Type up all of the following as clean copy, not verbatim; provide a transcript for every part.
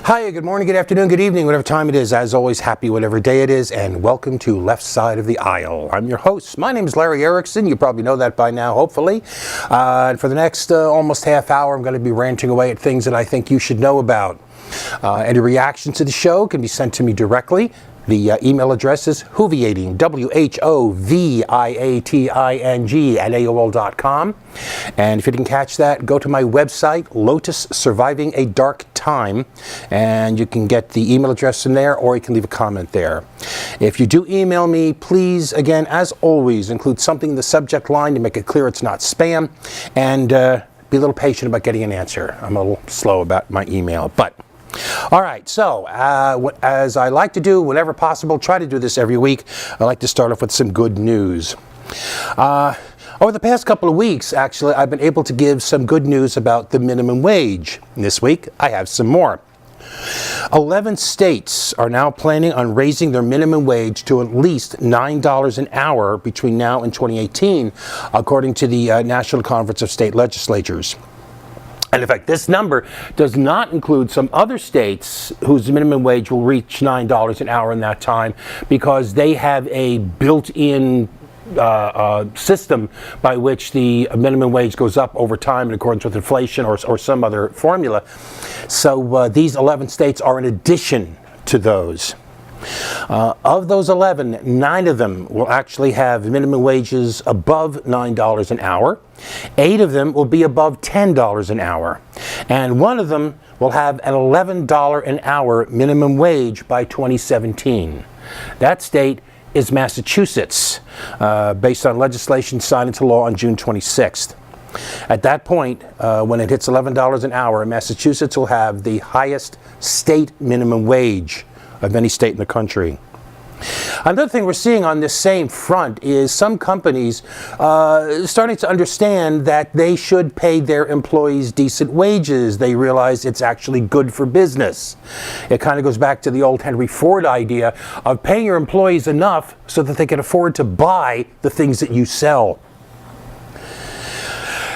Hi, good morning, good afternoon, good evening, whatever time it is. As always, happy whatever day it is, and welcome to Left Side of the Aisle. I'm your host. My name is Larry Erickson. You probably know that by now, hopefully. And for the next almost half hour, I'm going to be ranting away at things that I think you should know about. Any reactions to the show can be sent to me directly. The email address is whoviating, WHOVIATING at AOL.com. And if you didn't catch that, go to my website, Lotus Surviving a Dark Time, and you can get the email address in there, or you can leave a comment there. If you do email me, please, again, as always, include something in the subject line to make it clear it's not spam, and be a little patient about getting an answer. I'm a little slow about my email, but all right, so as I like to do whenever possible, try to do this every week, I like to start off with some good news. Over the past couple of weeks, actually, I've been able to give some good news about the minimum wage. This week, I have some more. 11 states are now planning on raising their minimum wage to at least $9 an hour between now and 2018, according to the National Conference of State Legislatures. And in fact, this number does not include some other states whose minimum wage will reach $9 an hour in that time, because they have a built-in system by which the minimum wage goes up over time in accordance with inflation or some other formula. So these 11 states are in addition to those. Of those 11, 9 of them will actually have minimum wages above $9 an hour. 8 of them will be above $10 an hour. And 1 of them will have an $11 an hour minimum wage by 2017. That state is Massachusetts, based on legislation signed into law on June 26th. At that point, when it hits $11 an hour, Massachusetts will have the highest state minimum wage of any state in the country. Another thing we're seeing on this same front is some companies starting to understand that they should pay their employees decent wages. They realize it's actually good for business. It kind of goes back to the old Henry Ford idea of paying your employees enough so that they can afford to buy the things that you sell.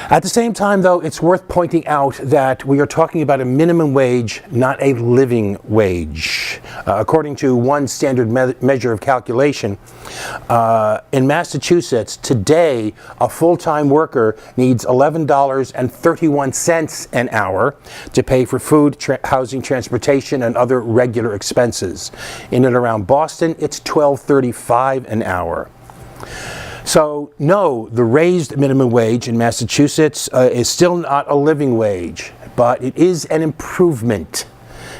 At the same time, though, it's worth pointing out that we are talking about a minimum wage, not a living wage. According to one standard measure of calculation, in Massachusetts, today, a full-time worker needs $11.31 an hour to pay for food, housing, transportation, and other regular expenses. In and around Boston, it's $12.35 an hour. So, no, the raised minimum wage in Massachusetts is still not a living wage, but it is an improvement.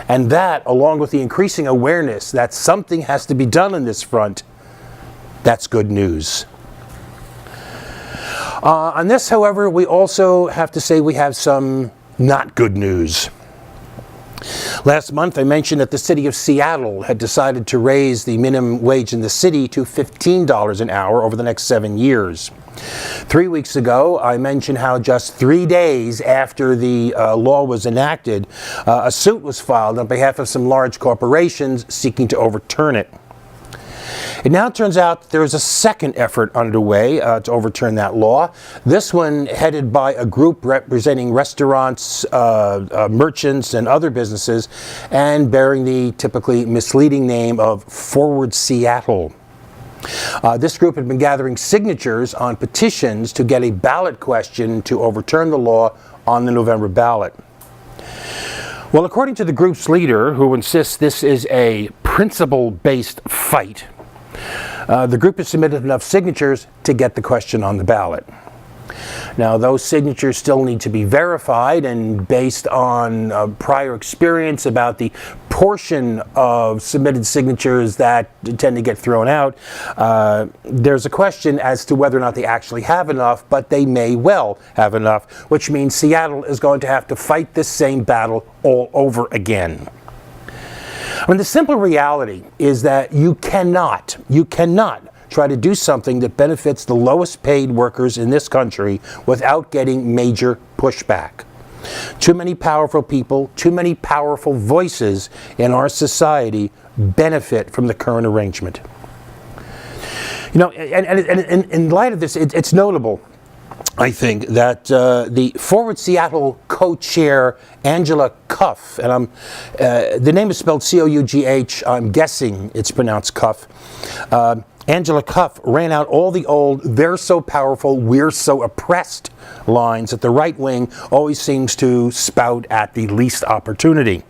And that, along with the increasing awareness that something has to be done on this front, that's good news. On this, however, we also have to say we have some not good news. Last month, I mentioned that the city of Seattle had decided to raise the minimum wage in the city to $15 an hour over the next 7 years. 3 weeks ago, I mentioned how just 3 days after the law was enacted, a suit was filed on behalf of some large corporations seeking to overturn it. It now turns out there is a second effort underway to overturn that law. This one headed by a group representing restaurants, merchants, and other businesses, and bearing the typically misleading name of Forward Seattle. This group had been gathering signatures on petitions to get a ballot question to overturn the law on the November ballot. Well, according to the group's leader, who insists this is a principle-based fight, the group has submitted enough signatures to get the question on the ballot. Now, those signatures still need to be verified, and based on prior experience about the portion of submitted signatures that tend to get thrown out, there's a question as to whether or not they actually have enough, but they may well have enough, which means Seattle is going to have to fight this same battle all over again. I mean, the simple reality is that you cannot try to do something that benefits the lowest paid workers in this country without getting major pushback. Too many powerful people, too many powerful voices in our society benefit from the current arrangement. You know, and in light of this, it's notable I think that the Forward Seattle co-chair Angela Cuff, and the name is spelled C-O-U-G-H, I'm guessing it's pronounced Cuff. Angela Cuff ran out all the old "they're so powerful, we're so oppressed" lines that the right wing always seems to spout at the least opportunity.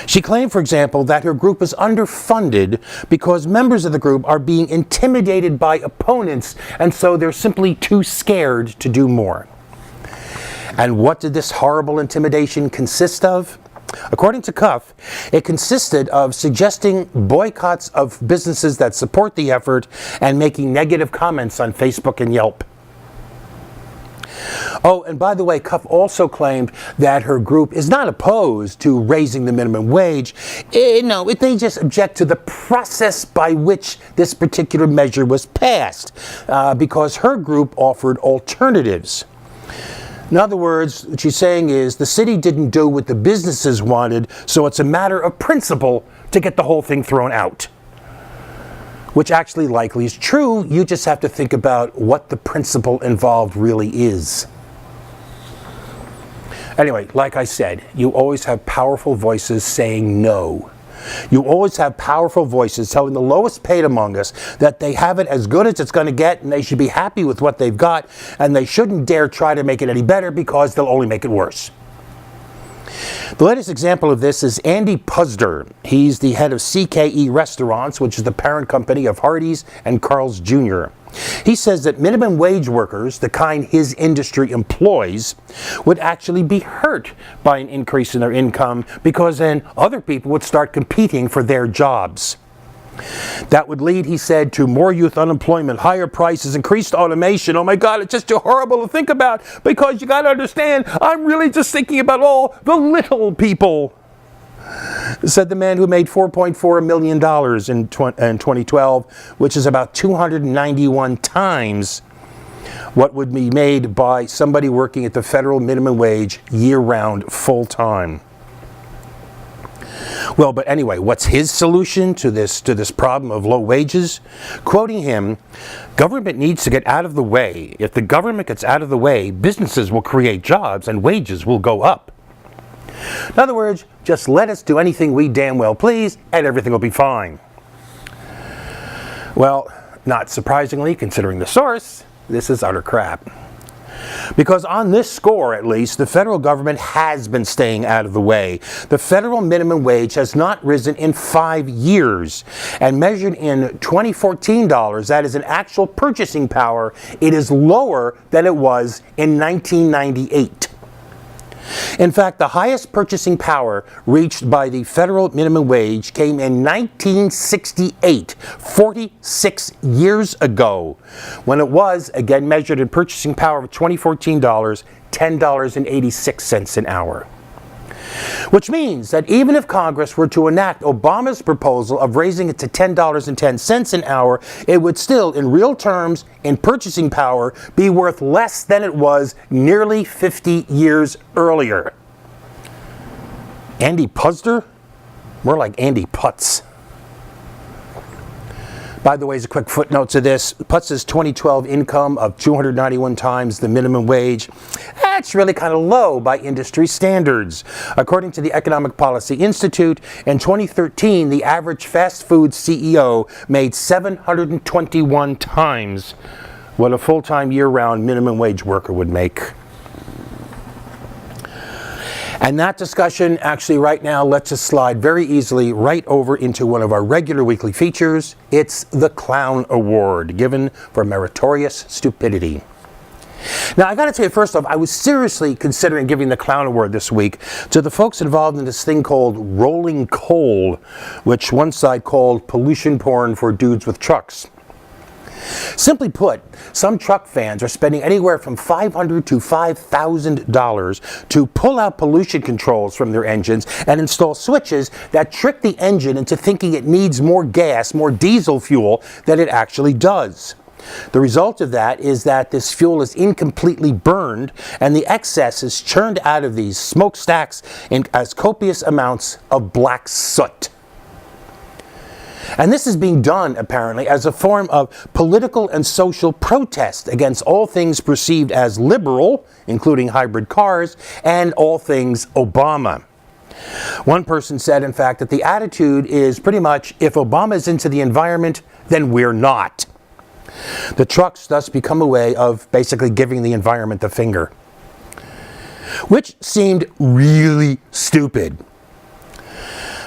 She claimed, for example, that her group is underfunded because members of the group are being intimidated by opponents, and so they're simply too scared to do more. And what did this horrible intimidation consist of? According to Cuff, it consisted of suggesting boycotts of businesses that support the effort and making negative comments on Facebook and Yelp. Oh, and by the way, Cuff also claimed that her group is not opposed to raising the minimum wage. No, they just object to the process by which this particular measure was passed, because her group offered alternatives. In other words, what she's saying is the city didn't do what the businesses wanted, so it's a matter of principle to get the whole thing thrown out. Which actually likely is true. You just have to think about what the principle involved really is. Anyway, like I said, you always have powerful voices saying no. You always have powerful voices telling the lowest paid among us that they have it as good as it's going to get and they should be happy with what they've got and they shouldn't dare try to make it any better because they'll only make it worse. The latest example of this is Andy Putz. He's the head of CKE Restaurants, which is the parent company of Hardee's and Carl's Jr. He says that minimum wage workers, the kind his industry employs, would actually be hurt by an increase in their income because then other people would start competing for their jobs. That would lead, he said, to more youth unemployment, higher prices, increased automation. Oh my God, it's just too horrible to think about because you got to understand, I'm really just thinking about all the little people, said the man who made $4.4 million in 2012, which is about 291 times what would be made by somebody working at the federal minimum wage year-round, full-time. Well, but anyway, what's his solution to this problem of low wages? Quoting him, government needs to get out of the way. If the government gets out of the way, businesses will create jobs and wages will go up. In other words, just let us do anything we damn well please and everything will be fine. Well, not surprisingly, considering the source, this is utter crap. Because on this score, at least, the federal government has been staying out of the way. The federal minimum wage has not risen in 5 years. And measured in 2014 dollars, that is an actual purchasing power, it is lower than it was in 1998. In fact, the highest purchasing power reached by the federal minimum wage came in 1968, 46 years ago, when it was, again measured in purchasing power of 2014 dollars, $10.86 an hour. Which means that even if Congress were to enact Obama's proposal of raising it to $10.10 an hour, it would still, in real terms, in purchasing power, be worth less than it was nearly 50 years earlier. Andy Putz? More like Andy Putz. By the way, as a quick footnote to this, Putz's 2012 income of 291 times the minimum wage, that's really kind of low by industry standards. According to the Economic Policy Institute, in 2013, the average fast food CEO made 721 times what a full-time year-round minimum wage worker would make. And that discussion actually right now lets us slide very easily right over into one of our regular weekly features. It's the Clown Award, given for meritorious stupidity. Now, I got to tell you, first off, I was seriously considering giving the Clown Award this week to the folks involved in this thing called rolling coal, which one side called pollution porn for dudes with trucks. Simply put, some truck fans are spending anywhere from $500 to $5,000 to pull out pollution controls from their engines and install switches that trick the engine into thinking it needs more gas, more diesel fuel, than it actually does. The result of that is that this fuel is incompletely burned and the excess is churned out of these smokestacks in as copious amounts of black soot. And this is being done, apparently, as a form of political and social protest against all things perceived as liberal, including hybrid cars, and all things Obama. One person said, in fact, that the attitude is pretty much, if Obama is into the environment, then we're not. The trucks thus become a way of basically giving the environment the finger, which seemed really stupid.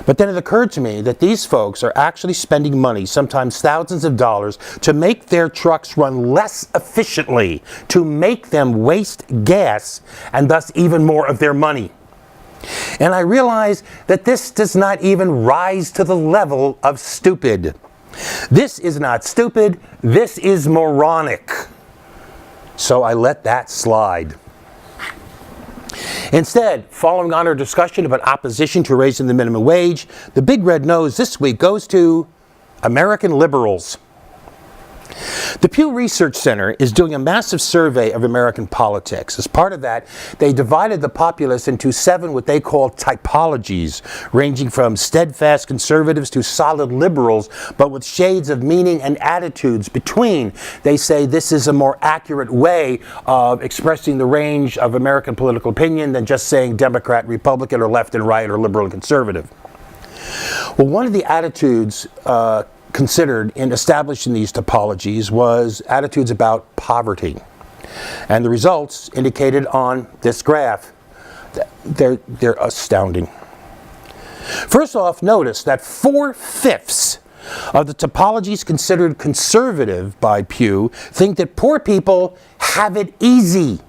But then it occurred to me that these folks are actually spending money, sometimes thousands of dollars, to make their trucks run less efficiently, to make them waste gas, and thus even more of their money. And I realize that this does not even rise to the level of stupid. This is not stupid, this is moronic. So I let that slide. Instead, following on our discussion about opposition to raising the minimum wage, the big red nose this week goes to American liberals. The Pew Research Center is doing a massive survey of American politics. As part of that, they divided the populace into 7 what they call typologies, ranging from steadfast conservatives to solid liberals, but with shades of meaning and attitudes between. They say this is a more accurate way of expressing the range of American political opinion than just saying Democrat, Republican, or left and right, or liberal and conservative. Well, one of the attitudes considered in establishing these topologies was attitudes about poverty. And the results indicated on this graph, they're astounding. First off, notice that 4/5 of the topologies considered conservative by Pew think that poor people have it easy.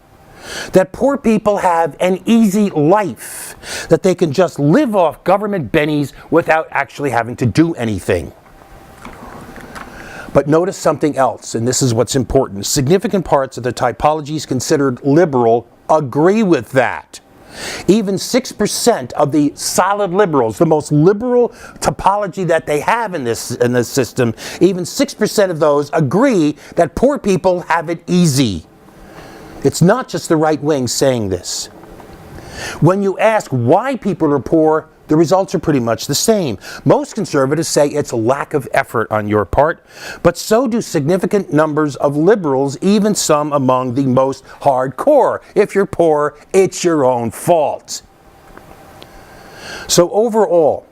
That poor people have an easy life. That they can just live off government bennies without actually having to do anything. But notice something else, and this is what's important. Significant parts of the typologies considered liberal agree with that. Even 6% of the solid liberals, the most liberal topology that they have in this system, even 6% of those agree that poor people have it easy. It's not just the right wing saying this. When you ask why people are poor, the results are pretty much the same. Most conservatives say it's a lack of effort on your part, but so do significant numbers of liberals, even some among the most hardcore. If you're poor, it's your own fault. So overall,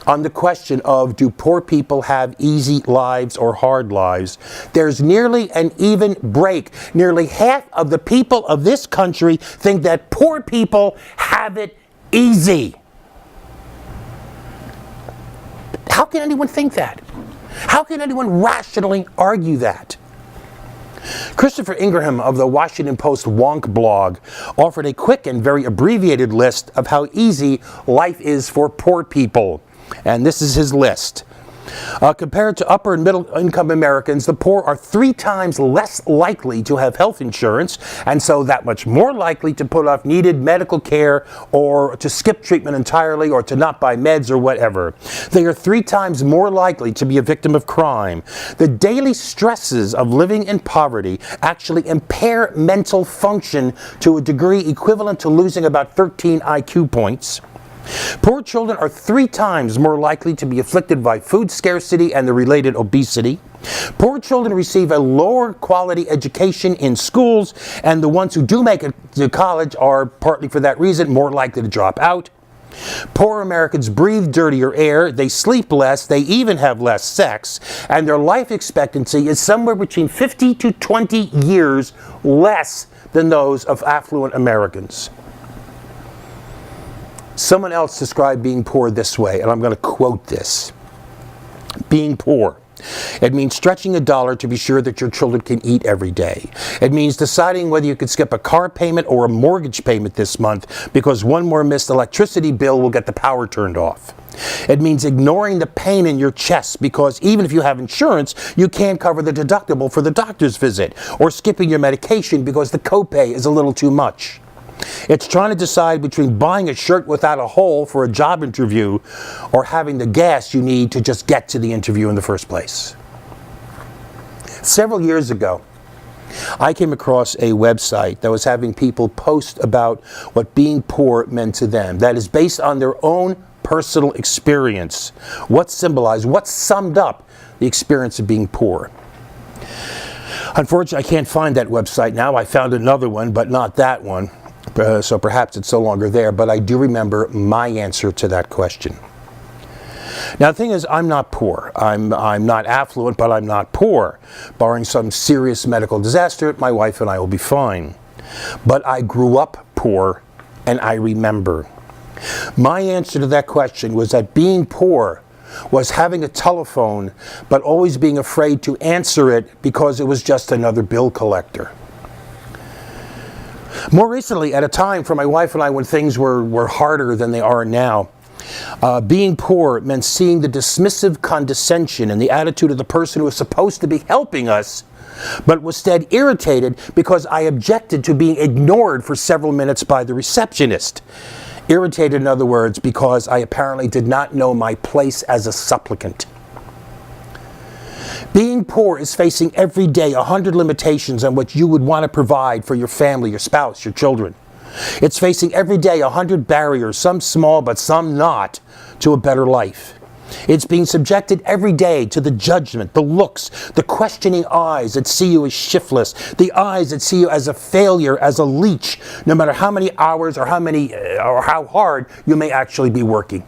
on the question of do poor people have easy lives or hard lives, there's nearly an even break. Nearly half of the people of this country think that poor people have it easy. How can anyone think that? How can anyone rationally argue that? Christopher Ingraham of the Washington Post Wonk blog offered a quick and very abbreviated list of how easy life is for poor people. And this is his list. Compared to upper and middle income Americans, the poor are 3 times less likely to have health insurance, and so that much more likely to put off needed medical care or to skip treatment entirely or to not buy meds or whatever. They are 3 times more likely to be a victim of crime. The daily stresses of living in poverty actually impair mental function to a degree equivalent to losing about 13 IQ points. Poor children are 3 times more likely to be afflicted by food scarcity and the related obesity. Poor children receive a lower quality education in schools, and the ones who do make it to college are, partly for that reason, more likely to drop out. Poor Americans breathe dirtier air, they sleep less, they even have less sex, and their life expectancy is somewhere between 50 to 20 years less than those of affluent Americans. Someone else described being poor this way, and I'm going to quote this. Being poor. It means stretching a dollar to be sure that your children can eat every day. It means deciding whether you could skip a car payment or a mortgage payment this month because one more missed electricity bill will get the power turned off. It means ignoring the pain in your chest because even if you have insurance, you can't cover the deductible for the doctor's visit, or skipping your medication because the copay is a little too much. It's trying to decide between buying a shirt without a hole for a job interview or having the gas you need to just get to the interview in the first place. Several years ago, I came across a website that was having people post about what being poor meant to them. That is based on their own personal experience. What symbolized, what summed up the experience of being poor? Unfortunately, I can't find that website now. I found another one, but not that one. So perhaps it's no longer there, but I do remember my answer to that question. Now, the thing is, I'm not poor. I'm not affluent, but I'm not poor. Barring some serious medical disaster, my wife and I will be fine. But I grew up poor, and I remember. My answer to that question was that being poor was having a telephone, but always being afraid to answer it because it was just another bill collector. More recently, at a time for my wife and I when things were harder than they are now, being poor meant seeing the dismissive condescension and the attitude of the person who was supposed to be helping us, but was instead irritated because I objected to being ignored for several minutes by the receptionist. Irritated, in other words, because I apparently did not know my place as a supplicant. Being poor is facing every day 100 limitations on what you would want to provide for your family, your spouse, your children. It's facing every day 100 barriers, some small but some not, to a better life. It's being subjected every day to the judgment, the looks, the questioning eyes that see you as shiftless, the eyes that see you as a failure, as a leech, no matter how many hours or how hard you may actually be working.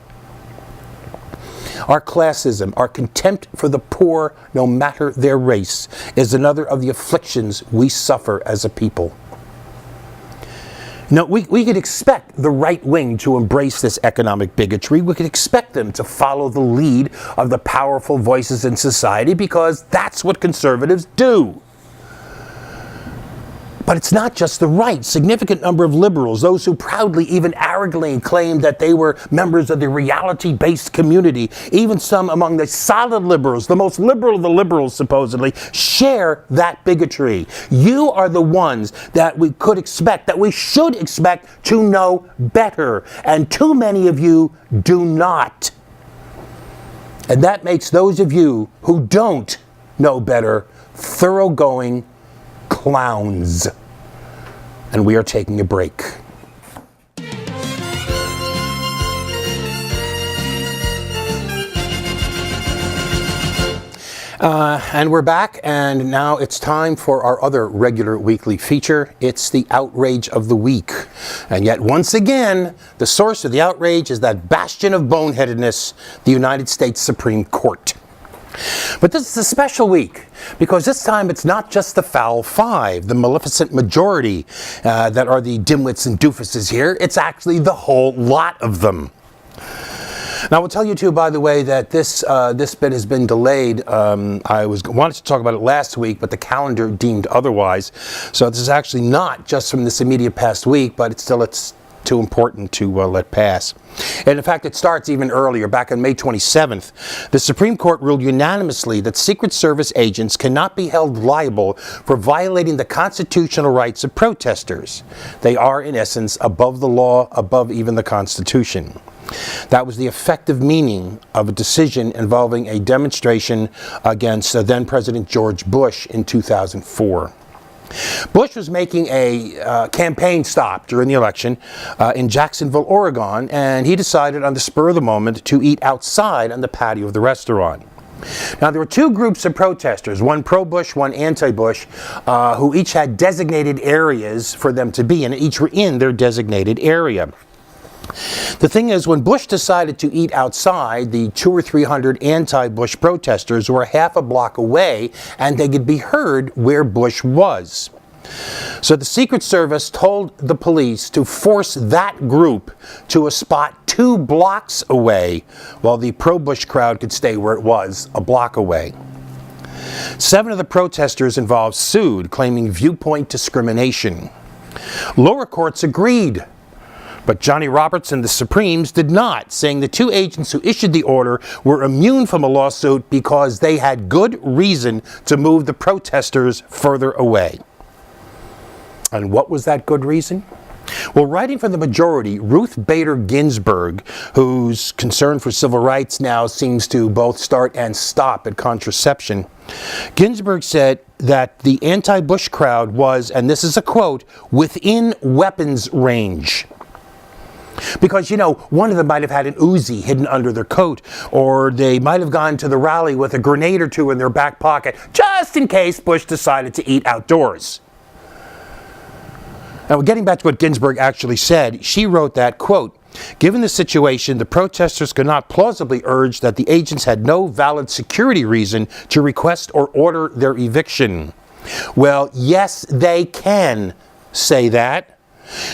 Our classism, our contempt for the poor, no matter their race, is another of the afflictions we suffer as a people. No, we could expect the right wing to embrace this economic bigotry. We could expect them to follow the lead of the powerful voices in society because that's what conservatives do. But it's not just the right. Significant number of liberals, those who proudly, even arrogantly claimed that they were members of the reality-based community, even some among the solid liberals, the most liberal of the liberals supposedly, share that bigotry. You are the ones that we could expect, that we should expect to know better. And too many of you do not. And that makes those of you who don't know better thoroughgoing clowns. And we are taking a break. And we're back, and now it's time for our other regular weekly feature. It's the outrage of the week. And yet, once again, the source of the outrage is that bastion of boneheadedness, the United States Supreme Court. But this is a special week, because this time it's not just the foul five, the maleficent majority that are the dimwits and doofuses here. It's actually the whole lot of them. Now, I will tell you, too, by the way, that this bit has been delayed. I wanted to talk about it last week, but the calendar deemed otherwise. So this is actually not just from this immediate past week, but it's too important to let pass. And in fact, it starts even earlier. Back on May 27th, the Supreme Court ruled unanimously that Secret Service agents cannot be held liable for violating the constitutional rights of protesters. They are, in essence, above the law, above even the Constitution. That was the effective meaning of a decision involving a demonstration against then-President George Bush in 2004. Bush was making a campaign stop during the election in Jacksonville, Oregon, and he decided on the spur of the moment to eat outside on the patio of the restaurant. Now, there were two groups of protesters, one pro-Bush, one anti-Bush, who each had designated areas for them to be in, and each were in their designated area. The thing is, when Bush decided to eat outside, the 200 or 300 anti-Bush protesters were half a block away, and they could be heard where Bush was. So the Secret Service told the police to force that group to a spot 2 blocks away, while the pro-Bush crowd could stay where it was, a block away. 7 of the protesters involved sued, claiming viewpoint discrimination. Lower courts agreed. But Johnny Roberts and the Supremes did not, saying the 2 agents who issued the order were immune from a lawsuit because they had good reason to move the protesters further away. And what was that good reason? Well, writing for the majority, Ruth Bader Ginsburg, whose concern for civil rights now seems to both start and stop at contraception, Ginsburg said that the anti-Bush crowd was, and this is a quote, within weapons range. Because, one of them might have had an Uzi hidden under their coat, or they might have gone to the rally with a grenade or two in their back pocket, just in case Bush decided to eat outdoors. Now, getting back to what Ginsburg actually said, she wrote that, quote, "Given the situation, the protesters could not plausibly urge that the agents had no valid security reason to request or order their eviction." Well, yes, they can say that.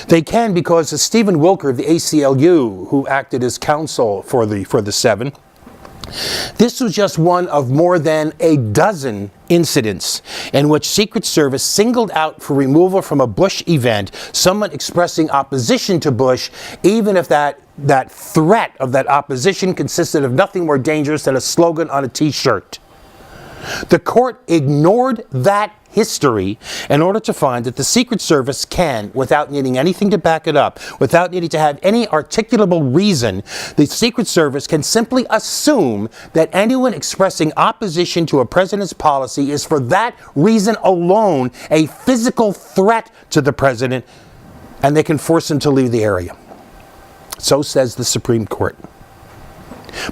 They can, because Stephen Wilker of the ACLU, who acted as counsel for the seven, this was just one of more than a dozen incidents in which Secret Service singled out for removal from a Bush event someone expressing opposition to Bush, even if that threat of that opposition consisted of nothing more dangerous than a slogan on a t-shirt. The court ignored that history in order to find that the Secret Service can, without needing anything to back it up, without needing to have any articulable reason, the Secret Service can simply assume that anyone expressing opposition to a president's policy is for that reason alone a physical threat to the president, and they can force him to leave the area. So says the Supreme Court.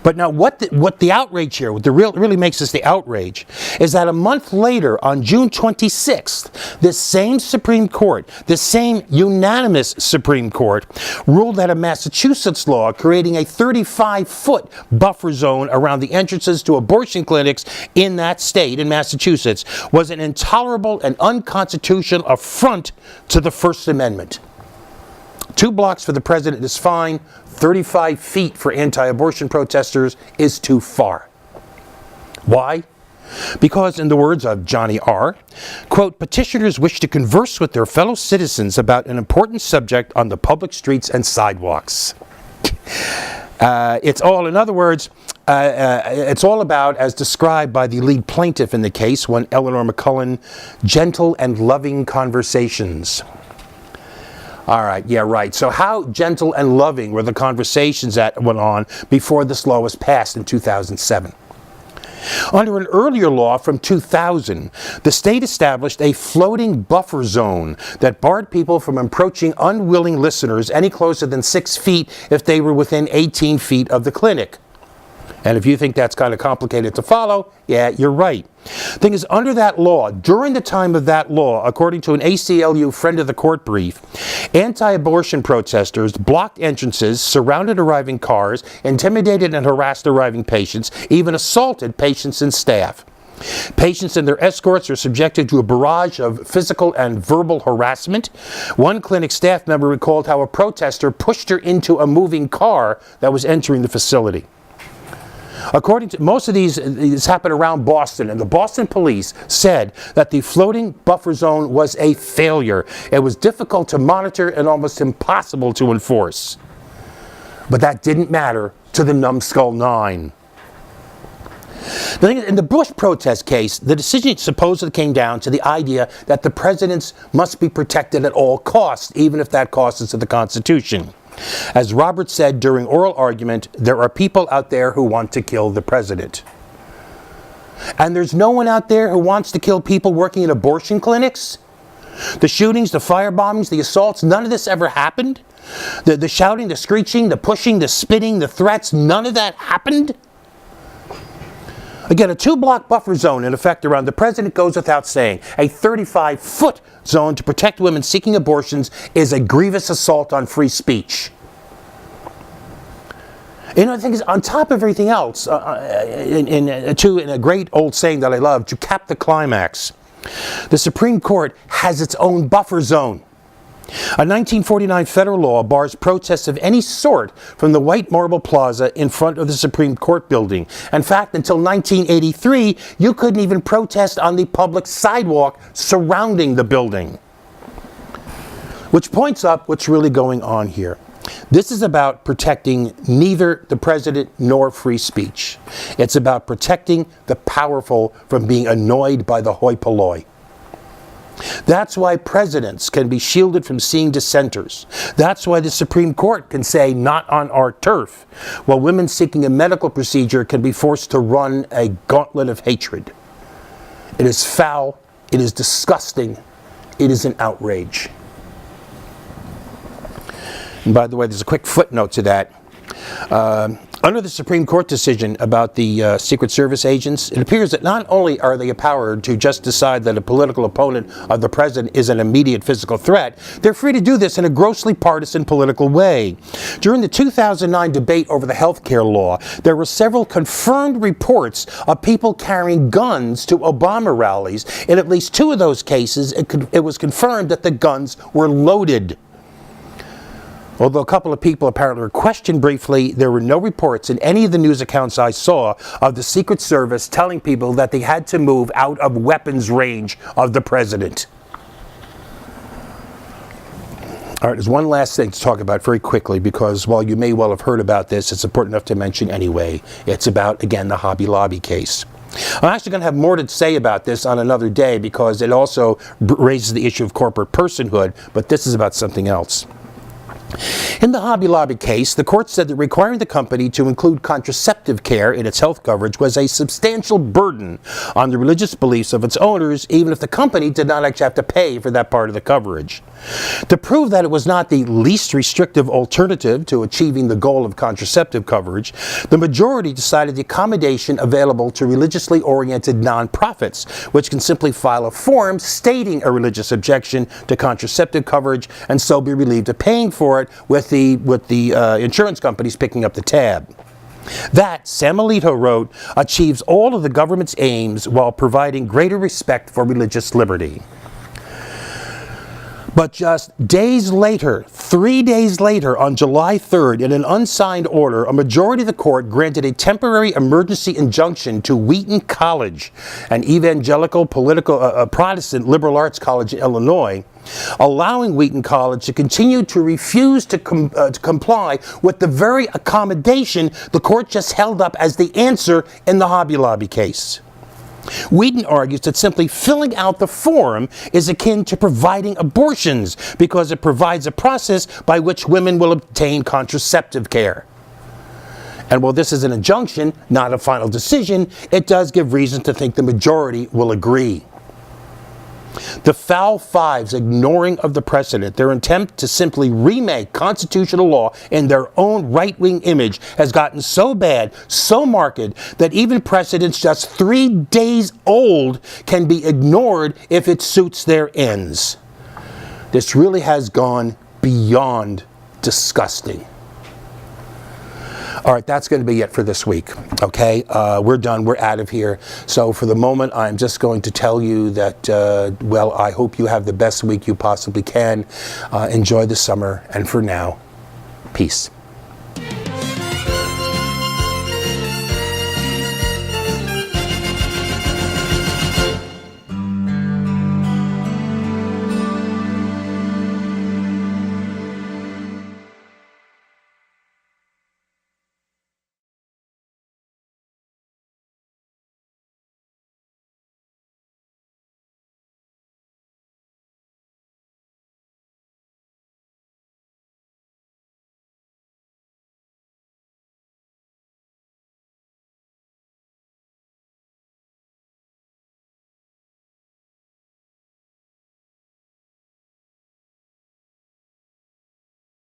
But now what the outrage here, what really makes this the outrage, is that a month later, on June 26th, this same Supreme Court, this same unanimous Supreme Court, ruled that a Massachusetts law creating a 35-foot buffer zone around the entrances to abortion clinics in that state, in Massachusetts, was an intolerable and unconstitutional affront to the First Amendment. 2 blocks for the president is fine. 35 feet for anti-abortion protesters is too far. Why? Because, in the words of Johnny R., quote, "Petitioners wish to converse with their fellow citizens about an important subject on the public streets and sidewalks." It's all about, as described by the lead plaintiff in the case, one Eleanor McCullen, gentle and loving conversations. All right, yeah, right. So how gentle and loving were the conversations that went on before this law was passed in 2007? Under an earlier law from 2000, the state established a floating buffer zone that barred people from approaching unwilling listeners any closer than 6 feet if they were within 18 feet of the clinic. And if you think that's kind of complicated to follow, yeah, you're right. Thing is, under that law, during the time of that law, according to an ACLU friend of the court brief, anti-abortion protesters blocked entrances, surrounded arriving cars, intimidated and harassed arriving patients, even assaulted patients and staff. Patients and their escorts are subjected to a barrage of physical and verbal harassment. One clinic staff member recalled how a protester pushed her into a moving car that was entering the facility. According to most of these happened around Boston, and the Boston police said that the floating buffer zone was a failure. It was difficult to monitor and almost impossible to enforce. But that didn't matter to the Numbskull Nine. The thing is, in the Bush protest case, the decision supposedly came down to the idea that the presidents must be protected at all costs, even if that cost is to the Constitution. As Roberts said during oral argument, there are people out there who want to kill the president. And there's no one out there who wants to kill people working in abortion clinics? The shootings, the firebombings, the assaults, none of this ever happened? The shouting, the screeching, the pushing, the spitting, the threats, none of that happened? Again, a 2-block buffer zone in effect around the president goes without saying. A 35-foot zone to protect women seeking abortions is a grievous assault on free speech. You know, the thing is, on top of everything else, in a great old saying that I love, to cap the climax, the Supreme Court has its own buffer zone. A 1949 federal law bars protests of any sort from the white marble plaza in front of the Supreme Court building. In fact, until 1983, you couldn't even protest on the public sidewalk surrounding the building. Which points up what's really going on here. This is about protecting neither the president nor free speech. It's about protecting the powerful from being annoyed by the hoi polloi. That's why presidents can be shielded from seeing dissenters. That's why the Supreme Court can say, "not on our turf," while women seeking a medical procedure can be forced to run a gauntlet of hatred. It is foul, it is disgusting, it is an outrage. And by the way, there's a quick footnote to that. Under the Supreme Court decision about the Secret Service agents, it appears that not only are they empowered to just decide that a political opponent of the president is an immediate physical threat, they're free to do this in a grossly partisan political way. During the 2009 debate over the health care law, there were several confirmed reports of people carrying guns to Obama rallies. In at least 2 of those cases, it was confirmed that the guns were loaded. Although a couple of people apparently were questioned briefly, there were no reports in any of the news accounts I saw of the Secret Service telling people that they had to move out of weapons range of the president. All right, there's one last thing to talk about very quickly, because while you may well have heard about this, it's important enough to mention anyway. It's about, again, the Hobby Lobby case. I'm actually going to have more to say about this on another day, because it also raises the issue of corporate personhood, but this is about something else. In the Hobby Lobby case, the court said that requiring the company to include contraceptive care in its health coverage was a substantial burden on the religious beliefs of its owners, even if the company did not actually have to pay for that part of the coverage. To prove that it was not the least restrictive alternative to achieving the goal of contraceptive coverage, the majority decided the accommodation available to religiously oriented nonprofits, which can simply file a form stating a religious objection to contraceptive coverage and so be relieved of paying for it, with the insurance companies picking up the tab. That, Sam Alito wrote, achieves all of the government's aims while providing greater respect for religious liberty. But just days later, 3 days later, on July 3rd, in an unsigned order, a majority of the court granted a temporary emergency injunction to Wheaton College, an evangelical Protestant liberal arts college in Illinois, allowing Wheaton College to continue to refuse to comply with the very accommodation the court just held up as the answer in the Hobby Lobby case. Wheaton argues that simply filling out the form is akin to providing abortions because it provides a process by which women will obtain contraceptive care. And while this is an injunction, not a final decision, it does give reason to think the majority will agree. The Foul Five's ignoring of the precedent, their attempt to simply remake constitutional law in their own right-wing image, has gotten so bad, so marked, that even precedents just 3 days old can be ignored if it suits their ends. This really has gone beyond disgusting. All right, that's going to be it for this week, okay? We're done. We're out of here. So for the moment, I'm just going to tell you that, well, I hope you have the best week you possibly can. Enjoy the summer. And for now, peace.